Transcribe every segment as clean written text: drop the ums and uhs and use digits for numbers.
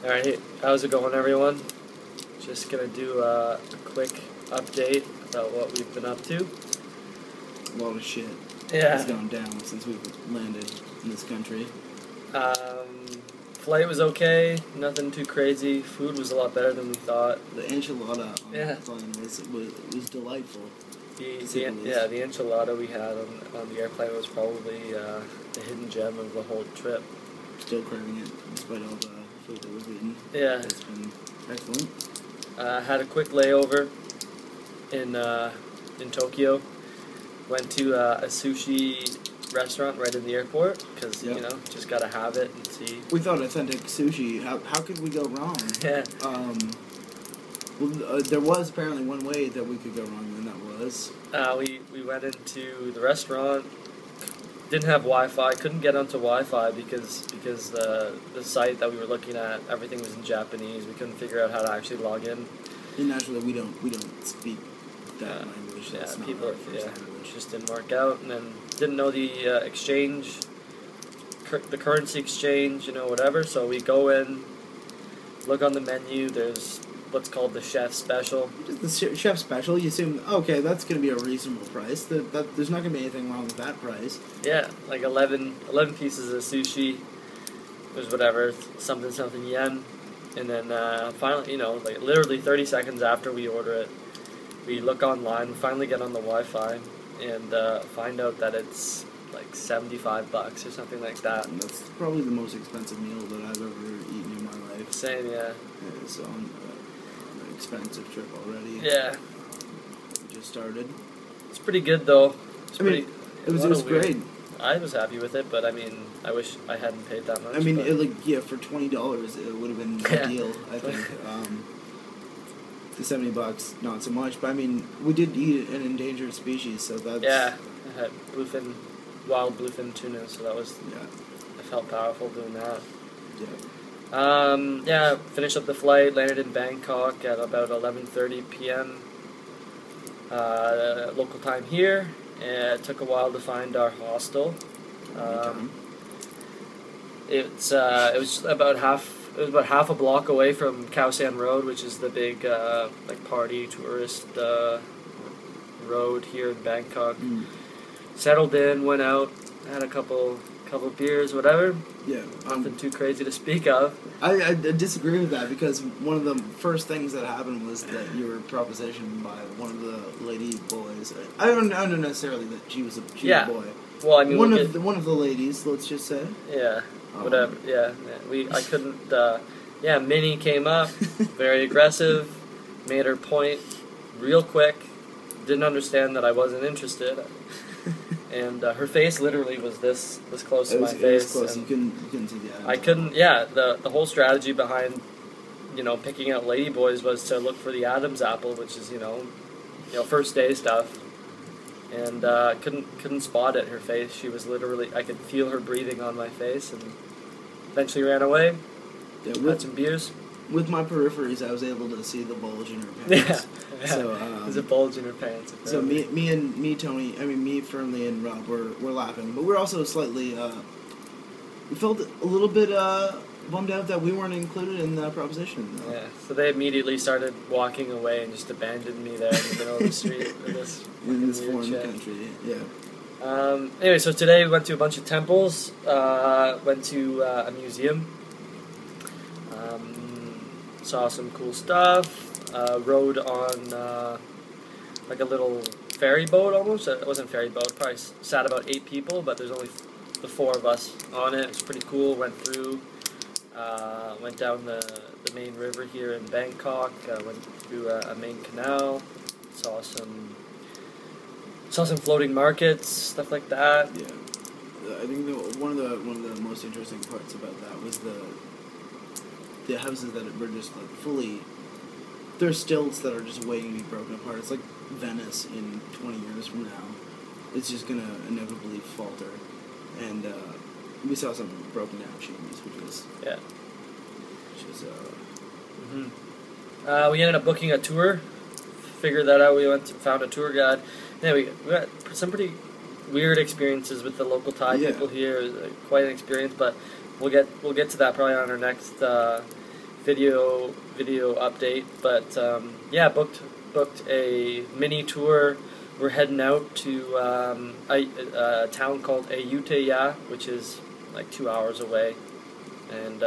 Alright, how's it going, everyone? Just gonna do a quick update about what we've been up to. A lot of shit has gone down since we've landed in this country. Flight was okay, nothing too crazy. Food was a lot better than we thought. The enchilada on the plane was delightful. The enchilada we had on the airplane was probably the hidden gem of the whole trip. Still craving it, despite all the food that we've eaten. Yeah. It's been excellent. Had a quick layover in Tokyo. Went to a sushi restaurant right in the airport because you know, just gotta have it and see. We thought authentic sushi. How could we go wrong? Yeah. There was apparently one way that we could go wrong, and that was we went into the restaurant. Didn't have Wi-Fi. Couldn't get onto Wi-Fi because the site that we were looking at, everything was in Japanese. We couldn't figure out how to actually log in. And naturally, we don't speak that language. That's not our first language. Just didn't work out, and then didn't know the exchange, the currency exchange, whatever. So we go in, look on the menu. There's what's called the chef special. The chef special, you assume, okay, that's going to be a reasonable price. There's not going to be anything wrong with that price. Yeah, like 11 pieces of sushi. There's whatever, something yen. And then finally, like literally 30 seconds after we order it, we look online, we finally get on the Wi-Fi, and find out that it's like $75 or something like that. And that's probably the most expensive meal that I've ever eaten in my life. Same, yeah. It's on an expensive trip already. Yeah. We just started. It's pretty good though. It was great. I was happy with it, but I mean, I wish I hadn't paid that much. I mean, for $20, it would have been ideal. I think. The $70, not so much. But I mean, we did eat an endangered species, so that's I had wild bluefin tuna, so that was I felt powerful doing that. Finished up the flight, landed in Bangkok at about 11:30 p.m. Local time here. And it took a while to find our hostel. It was about half a block away from Khao San Road, which is the big party tourist road here in Bangkok. Settled in, went out, had a couple beers, whatever. Yeah. Nothing too crazy to speak of. I disagree with that because one of the first things that happened was that you were propositioned by one of the lady boys. I don't know necessarily that she was a boy. Well, I mean, one of the ladies, let's just say. Yeah. Whatever. I couldn't. Minnie came up, very aggressive, made her point real quick. Didn't understand that I wasn't interested. And her face literally was this close to my face. It was close. You couldn't see the Adam's I couldn't. Yeah, the whole strategy behind, picking out ladyboys was to look for the Adam's apple, which is first day stuff. And couldn't spot it. Her face. She was literally. I could feel her breathing on my face, and eventually ran away. Yeah, had some beers. With my peripheries, I was able to see the bulge in her pants. Yeah. So there's a bulge in her pants. So me, Fernley, and Rob were laughing, but we're also slightly. We felt a little bit bummed out that we weren't included in the proposition. Though. Yeah. So they immediately started walking away and just abandoned me there in the middle of the street in this foreign country. Yeah. Anyway, so today we went to a bunch of temples. Went to a museum. Saw some cool stuff. Rode on like a little ferry boat almost. It wasn't a ferry boat. Probably sat about 8 people, but there's only the 4 of us on it. It's pretty cool. Went through. Went down the main river here in Bangkok. Went through a main canal. Saw some floating markets, stuff like that. Yeah, I think one of the most interesting parts about that was the houses that were just like fully. There's stilts that are just waiting to be broken apart. It's like Venice in 20 years from now. It's just gonna inevitably falter, and we saw some broken down chimneys, which was We ended up booking a tour. Figured that out. We found a tour guide. Yeah, we got some pretty weird experiences with the local Thai people here. Quite an experience, but we'll get to that probably on our next video update. But yeah, booked a mini tour. We're heading out to a town called Ayutthaya, which is like 2 hours away, and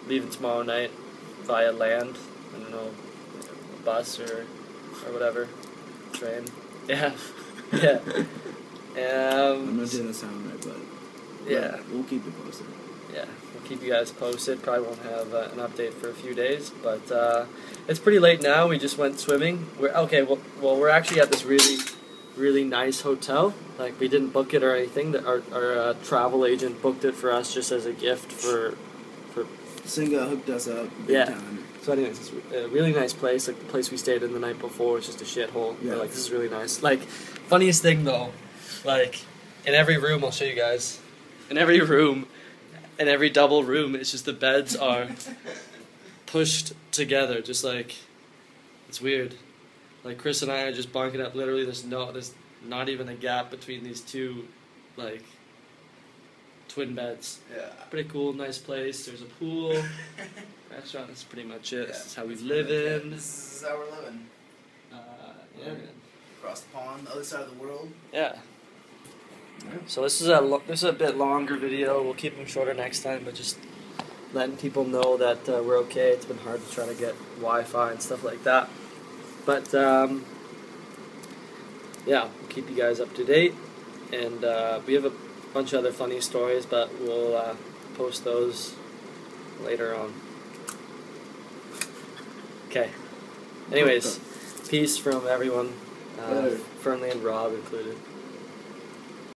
leaving tomorrow night via land. I don't know, bus or whatever, train. Yeah, yeah. I'm not doing the sound right, but yeah, we'll keep it posted. Yeah, we'll keep you guys posted. Probably won't have an update for a few days, but it's pretty late now. We just went swimming. We're actually at this really nice hotel. Like, we didn't book it or anything. Our travel agent booked it for us just as a gift for. Singa hooked us up big time. So anyways, it's a really nice place. Like, the place we stayed in the night before was just a shithole. Yeah. But, like, this is really nice. Like, funniest thing though, like, in every room, I'll show you guys. In every double room, it's just the beds are pushed together, just like, it's weird. Like, Chris and I are just bunking up. Literally, there's not even a gap between these two, like, twin beds. Yeah. Pretty cool, nice place. There's a pool, restaurant. That's pretty much it. Yeah, This is how we live in. This is how we're living. Yeah, man. Across the pond, the other side of the world. Yeah. So this is a bit longer video. We'll keep them shorter next time, but just letting people know that we're okay. It's been hard to try to get Wi-Fi and stuff like that, but yeah, we'll keep you guys up to date, and we have a bunch of other funny stories, but we'll post those later on. Okay. Anyways, peace from everyone, Fernley and Rob included.